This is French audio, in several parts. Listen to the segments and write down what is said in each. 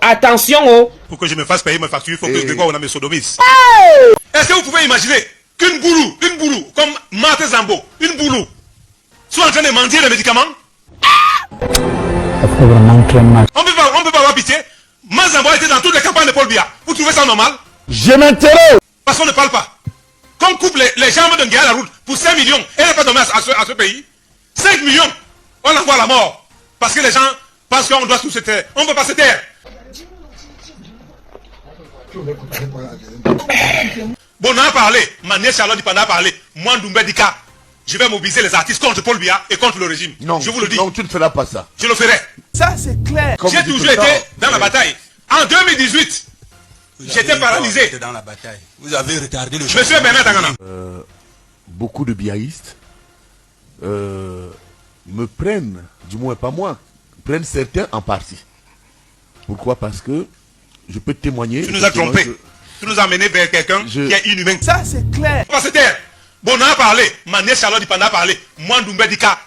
Attention, oh. Pour que je me fasse payer ma facture, il faut que Grégoire on me sodomise. Est-ce que vous pouvez imaginer qu'une boulou, comme Marthe Zambo, une boulou, soit en train de mendier les médicaments? On peut pas avoir pitié. Mazambo était dans toutes les campagnes de Paul Biya. Vous trouvez ça normal? Je m'interroge. Parce qu'on ne parle pas. Qu'on coupe les jambes d'un gars à la route pour 5 millions, et n'est pas dommage à ce pays. 5 millions, on l'envoie à la mort. Parce que les gens pensent qu'on doit tous se taire. On ne peut pas se taire. Bon, on a parlé. Mané Charlotte Dipanda a parlé. Moi, Doumbé Dika, je vais mobiliser les artistes contre Paul Biya et contre le régime. Non, je vous le dis. Non, tu ne feras pas ça. Je le ferai. Ça, c'est clair. J'ai toujours été dans la bataille. En 2018, j'étais paralysé. Dans la bataille. Vous avez retardé le Monsieur Bernard Tangana. Beaucoup de biaïstes me prennent, du moins pas moi, prennent certains en partie. Pourquoi? Parce que je peux témoigner. Tu nous as trompés. Tu nous as amené vers quelqu'un qui est inhumain. Ça, c'est clair. On va se taire. Bon, on a parlé. Mané Charlotte Dipanda a parlé. Moi, Doumbé Dika,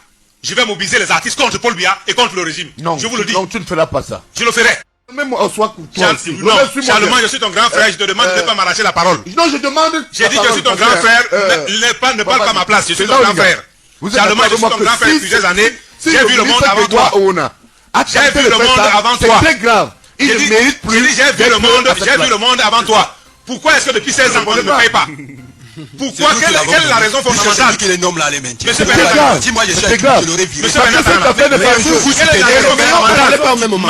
je vais mobiliser les artistes contre Paul Biya et contre le régime. Non, je vous le dis. Non, tu ne feras pas ça. Je le ferai. Même moi, soit toi aussi. Non, Charlemagne, je suis ton grand frère, je te demande de ne pas m'arracher la parole. Non, je demande. J'ai dit que je suis ton grand frère, ne parle pas à ma place, je suis ton grand frère. Charlemagne, je suis ton grand frère depuis plusieurs années. J'ai vu le monde avant toi. J'ai vu le monde avant toi. C'est très grave. Il ne mérite plus. J'ai vu le monde avant toi. Pourquoi est-ce que depuis 16 ans on ne me paye pas? Pourquoi? Quelle est la raison fondamentale? Que les noms là les maintient. Monsieur Bernard, si moi je suis c'est grave. je l'aurais viré. Monsieur Bernard, Vous quelle est la raison fondamentale?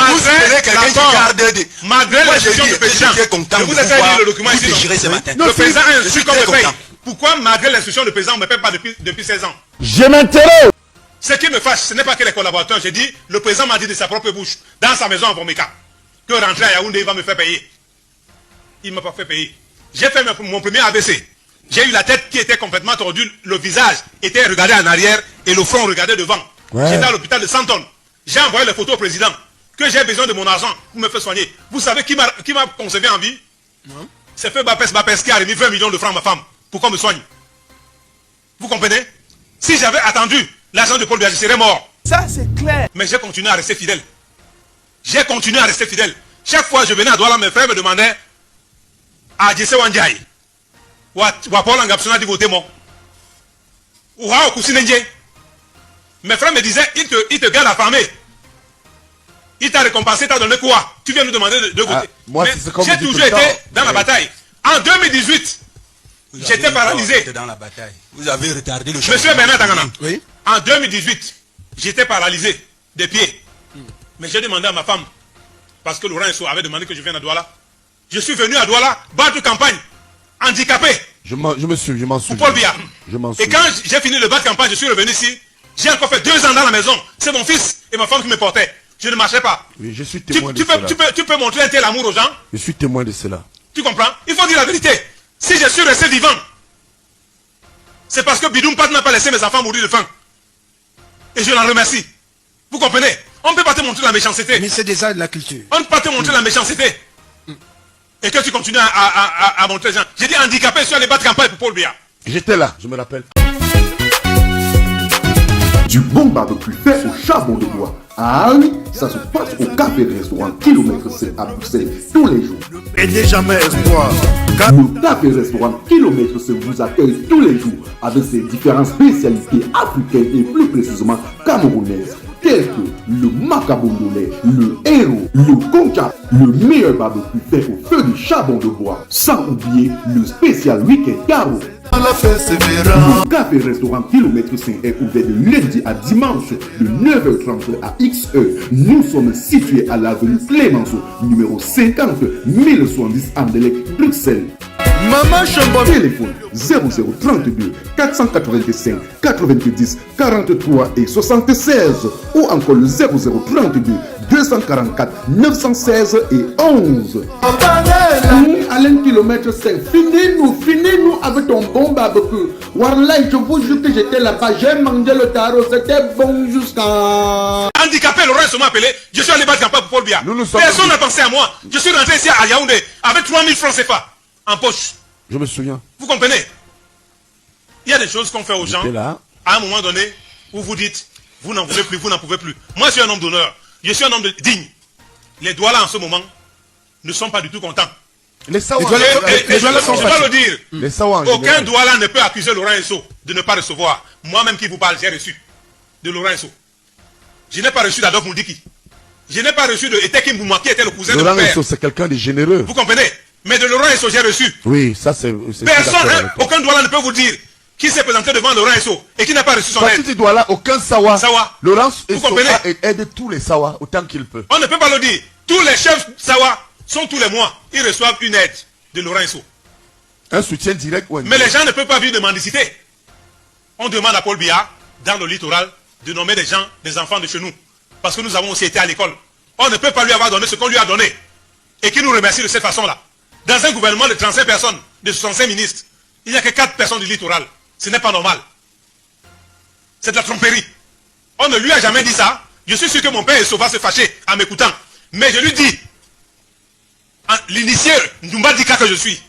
Malgré la gestion du président, je vous ai fait lire le document ici. Le président a instruit qu'on me paye. Pourquoi malgré l'instruction du président on ne me paye pas depuis 16 ans? Je m'interroge. Ce qui me fâche, ce n'est pas que les collaborateurs. J'ai dit, le président m'a dit de sa propre bouche, dans sa maison à Bomeka, que rentrer à Yaoundé, il va me faire payer. Il ne m'a pas fait payer. J'ai fait mon premier AVC. J'ai eu la tête qui était complètement tordue, le visage était regardé en arrière et le front regardé devant. Ouais. J'étais à l'hôpital de Santon. J'ai envoyé les photos au président que j'ai besoin de mon argent pour me faire soigner. Vous savez qui m'a conservé en vie? C'est Feu Bapes qui a remis 20 millions de francs à ma femme pour qu'on me soigne. Vous comprenez? Si j'avais attendu l'argent de Paul Biya, je serais mort. Ça, c'est clair. Mais j'ai continué à rester fidèle. J'ai continué à rester fidèle. Chaque fois que je venais à Douala, mes frères me demandaient à Jesse Wandiaï. Paul Angapsona dit voter moi. Ouah, Kousinenje. Mes frères me disaient, il te garde affamé. Il t'a récompensé, t'as donné quoi? Tu viens nous demander de voter. J'ai toujours été dans la bataille. En 2018, j'étais paralysé. Dans la bataille. Vous avez retardé le Monsieur Bernard Tangana. Oui. En 2018, j'étais paralysé des pieds. Mais j'ai demandé à ma femme, parce que Laurent Esso avait demandé que je vienne à Douala. Je suis venu à Douala, battre campagne, handicapé. Je m'en souviens. Pour Paul Biya. Et quand j'ai fini le battre campagne, je suis revenu ici. J'ai encore fait 2 ans dans la maison. C'est mon fils et ma femme qui me portaient. Je ne marchais pas. Oui, je suis témoin de cela. Tu peux montrer un tel amour aux gens? Je suis témoin de cela. Tu comprends? Il faut dire la vérité. Si je suis resté vivant, c'est parce que Bidoum Pat n'a pas laissé mes enfants mourir de faim. Et je l'en remercie. Vous comprenez? On ne peut pas te montrer la méchanceté. Mais c'est déjà de la culture. On ne peut pas te montrer la méchanceté. Et que tu continues à montrer les gens. J'ai dit handicapé, je suis allé battre campagne pour Paul Biya. J'étais là, je me rappelle. Du bon barbecue fait au charbon de bois. Ah oui, ça se passe au café restaurant Kilomètre C à Bruxelles tous les jours. Et n'est jamais espoir. Le café restaurant Kilomètre C vous accueille tous les jours avec ses différentes spécialités africaines et plus précisément camerounaises, telles que le macabondolais, le héros, le concha, le meilleur barbecue fait au feu de charbon de bois, sans oublier le spécial week-end carreau. Le café restaurant Kilomètre 5 est ouvert de lundi à dimanche de 9h30 à XE. Nous sommes situés à l'avenue Clémenceau, numéro 50 1070 Anderlecht, Bruxelles. Maman Chambon. Téléphone 0032 485 90 43 et 76 ou encore le 0032 244 916 et 11. Alain Kilomètre 5, finis-nous avec ton bon barbecue. Warlai, je vous jure que j'étais là-bas, j'ai mangé le tarot, c'était bon jusqu'à... Handicapé, Laurent m'a appelé, je suis allé battre campagne pour Paul Biya. Personne n'a pensé à moi. Je suis rentré ici à Yaoundé avec 3000 francs CFA en poche. Je me souviens. Vous comprenez? Il y a des choses qu'on fait aux gens là. à un moment donné où vous dites, vous n'en voulez plus, vous n'en pouvez plus. Moi, je suis un homme d'honneur. Je suis un homme digne. Les Douala en ce moment, ne sont pas du tout contents. Les Sawa, Et je dois le dire. les Sawa en Aucun général. Douala ne peut accuser Laurent Esso de ne pas recevoir. Moi-même qui vous parle, j'ai reçu de Laurent Esso. Je n'ai pas reçu d'Adolphe Moundiki. Je n'ai pas reçu de Eteki Mbouma qui était le cousin de Laurent mon père. Esso, c'est quelqu'un de généreux. Vous comprenez? Mais de Laurent Esso, j'ai reçu. Oui, ça c'est... Personne, aucun Douala ne peut vous dire qui s'est présenté devant Laurent Esso et qui n'a pas reçu son Quand aide. tu dis Douala, aucun Sawa. Sawa. Laurent Vous Esso comprenez? aide tous les Sawa autant qu'il peut. On ne peut pas le dire. Tous les chefs Sawa sont tous les mois. Ils reçoivent une aide de Laurent Esso. Un soutien direct ou Mais les gens ne peuvent pas vivre de mendicité. On demande à Paul Biya, dans le littoral, de nommer des gens, des enfants de chez nous. Parce que nous avons aussi été à l'école. On ne peut pas lui avoir donné ce qu'on lui a donné. Et qui nous remercie de cette façon-là. Dans un gouvernement de 35 personnes, de 65 ministres, il n'y a que 4 personnes du littoral. Ce n'est pas normal. C'est de la tromperie. On ne lui a jamais dit ça. Je suis sûr que mon père va se fâcher en m'écoutant. Mais je lui dis, l'initié Ndoumba Dika que je suis,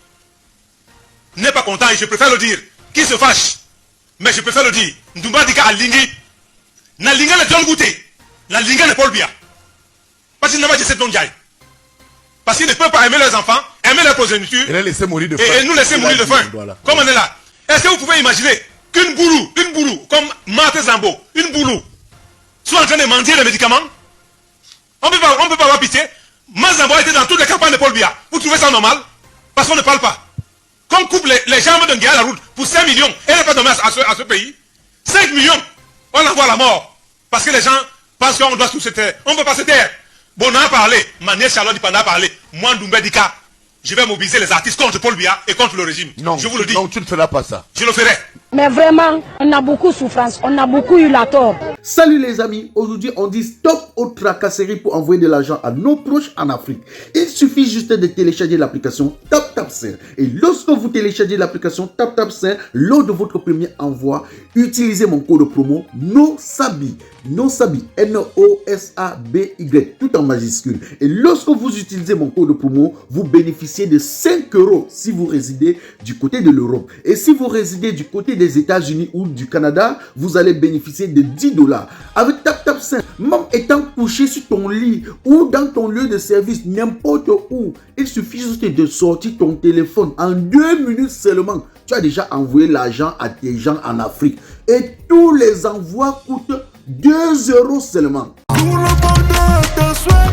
n'est pas content et je préfère le dire. Qui se fâche? Mais je préfère le dire. Ndoumba Dika a lingui. Na linga ne John Gouté. La linga ne Paul Biya. Parce qu'il n'a pas dit cette non-diaille. Parce qu'ils ne peuvent pas aimer leurs enfants, aimer leur progéniture. Et les laisser mourir de faim. Et nous laisser mourir de faim. Comme on est là. Est-ce que vous pouvez imaginer qu'une boulou, comme Marthe Zambo, une boulou, soit en train de mendier les médicaments? On peut pas avoir pitié. Mazambo était dans toutes les campagnes de Paul Biya. Vous trouvez ça normal? Parce qu'on ne parle pas. Qu'on coupe les jambes d'un gars à la route pour 5 millions, et n'est pas dommage à ce pays. 5 millions, on envoie la mort. Parce que les gens pensent qu'on doit se taire. On ne peut pas se taire. Bon, on a parlé. Manier Charlotte Dipanda a parlé. Moi, Ndoumba Dika, je vais mobiliser les artistes contre Paul Biya et contre le régime. Non, je vous le dis. Non, tu ne feras pas ça. Je le ferai. Mais vraiment, on a beaucoup de souffrance, on a beaucoup eu la tort. Salut les amis, aujourd'hui on dit stop aux tracasseries pour envoyer de l'argent à nos proches en Afrique. Il suffit juste de télécharger l'application TapTapSend. Et lorsque vous téléchargez l'application TapTapSend, lors de votre premier envoi, utilisez mon code promo NOSABI. NOSABI, N-O-S-A-B-Y, tout en majuscule. Et lorsque vous utilisez mon code promo, vous bénéficiez de 5 € si vous résidez du côté de l'Europe. Et si vous résidez du côté des États-Unis ou du Canada, vous allez bénéficier de 10 $. Avec TapTapSend, même étant couché sur ton lit ou dans ton lieu de service, n'importe où, il suffit juste de sortir ton téléphone. En 2 minutes seulement, tu as déjà envoyé l'argent à tes gens en Afrique. Et tous les envois coûtent 2 € seulement. Pour le bonheur de souhait,